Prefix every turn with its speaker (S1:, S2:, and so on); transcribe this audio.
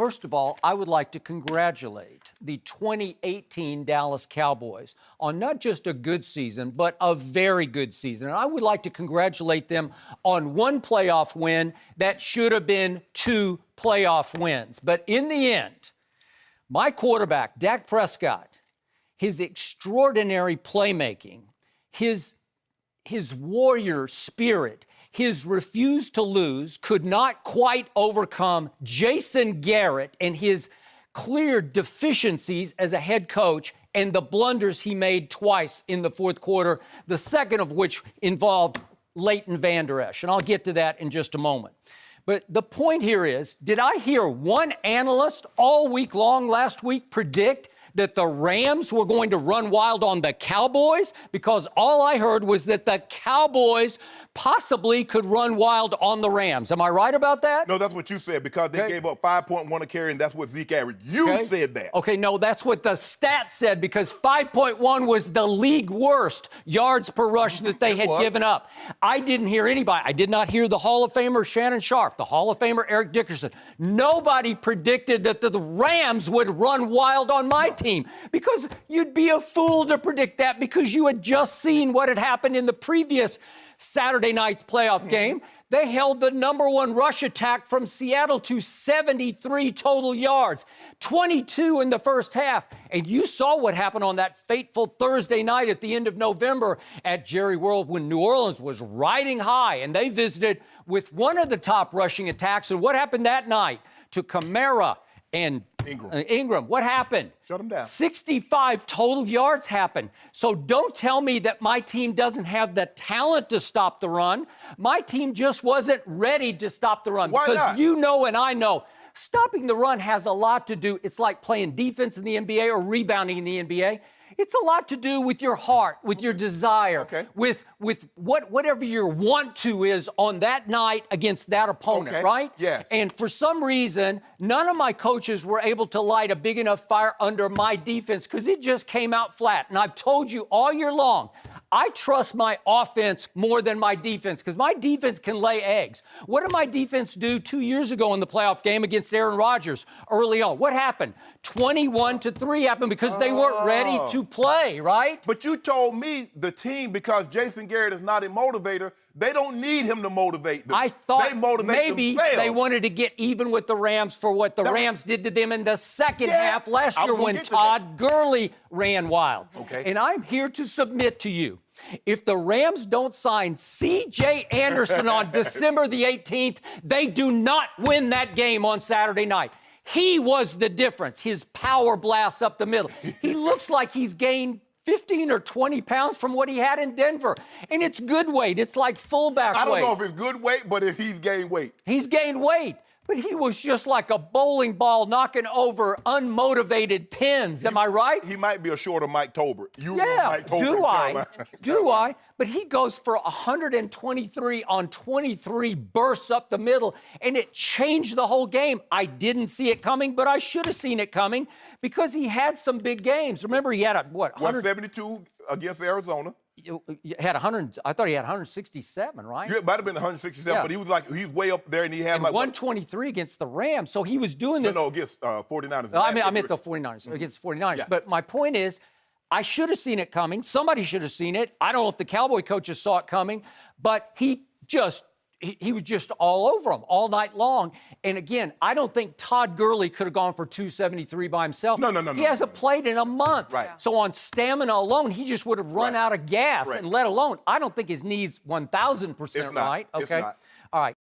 S1: First of all, I would like to congratulate the 2018 Dallas Cowboys on not just a good season, but a very good season. And I would like to congratulate them on one playoff win that should have been 2 playoff wins. But in the end, my quarterback, Dak Prescott, his extraordinary playmaking, his warrior spirit, his refuse to lose could not quite overcome Jason Garrett and his clear deficiencies as a head coach and the blunders he made twice in the fourth quarter, the second of which involved Leighton Vander Esch. And I'll get to that in just a moment. But the point here is, did I hear one analyst all week long last week predict that the Rams were going to run wild on the Cowboys? Because all I heard was that the Cowboys possibly could run wild on the Rams. Am I right about that?
S2: No, that's what you said, because they gave up 5.1 a carry, and that's what Zeke averaged. You said that.
S1: Okay, no, that's what the stat said, because 5.1 was the league worst yards per rush that they had given up. I didn't hear anybody. I did not hear the Hall of Famer Shannon Sharpe, the Hall of Famer Eric Dickerson. Nobody predicted that the Rams would run wild on my team, because you'd be a fool to predict that, because you had just seen what had happened in the previous Saturday night's playoff game. They held the #1 rush attack from Seattle to 73 total yards, 22 in the first half. And you saw what happened on that fateful Thursday night at the end of November at Jerry World when New Orleans was riding high, and they visited with one of the top rushing attacks. And what happened that night to Kamara and Ingram? What happened?
S2: Shut them down.
S1: 65 total yards happened. So don't tell me that my team doesn't have the talent to stop the run. My team just wasn't ready to stop the run.
S2: Why
S1: because
S2: not?
S1: you know and I know, stopping the run has a lot to do. It's like playing defense in the NBA or rebounding in the NBA. It's a lot to do with your heart, with your desire, with whatever your want to is on that night against that opponent, right?
S2: Yes.
S1: And for some reason, none of my coaches were able to light a big enough fire under my defense, because it just came out flat. And I've told you all year long, I trust my offense more than my defense, because my defense can lay eggs. What did my defense do 2 years ago in the playoff game against Aaron Rodgers early on? What happened? 21-3 happened because they weren't ready to play, right?
S2: But you told me the team, because Jason Garrett is not a motivator, they don't need him to motivate them.
S1: I thought
S2: they motivate
S1: maybe
S2: themselves.
S1: they wanted to get even with the Rams for what the Rams did to them in the second half last year when Todd Gurley ran wild. And I'm here to submit to you, if the Rams don't sign C.J. Anderson on December the 18th, they do not win that game on Saturday night. He was the difference, his power blasts up the middle. He looks like he's gained 15 or 20 pounds from what he had in Denver. And it's good weight. It's like fullback weight.
S2: I don't know if it's good weight, but if he's gained weight.
S1: He's gained weight. But he was just like a bowling ball knocking over unmotivated pins. Am I right?
S2: He might be a shorter Mike Tolbert.
S1: Yeah, do I? Do I? But he goes for 123 on 23 bursts up the middle, and it changed the whole game. I didn't see it coming, but I should have seen it coming, because he had some big games. Remember, he had a,
S2: 172 against Arizona.
S1: Had 100. I thought he had 167, right?
S2: Yeah, it might have been 167, but he was he's way up there, and he had
S1: and 123 against the Rams. So he was doing this.
S2: No, against 49ers.
S1: I meant the 49ers, against the 49ers. Yeah. But my point is, I should have seen it coming. Somebody should have seen it. I don't know if the Cowboy coaches saw it coming, but he was just all over them all night long. And again, I don't think Todd Gurley could have gone for 273 by himself.
S2: No.
S1: He hasn't played in a month.
S2: Right.
S1: So on stamina alone, he just would have run out of gas. And let alone, I don't think his knee's 1,000% right. Okay.
S2: It's not.
S1: All right.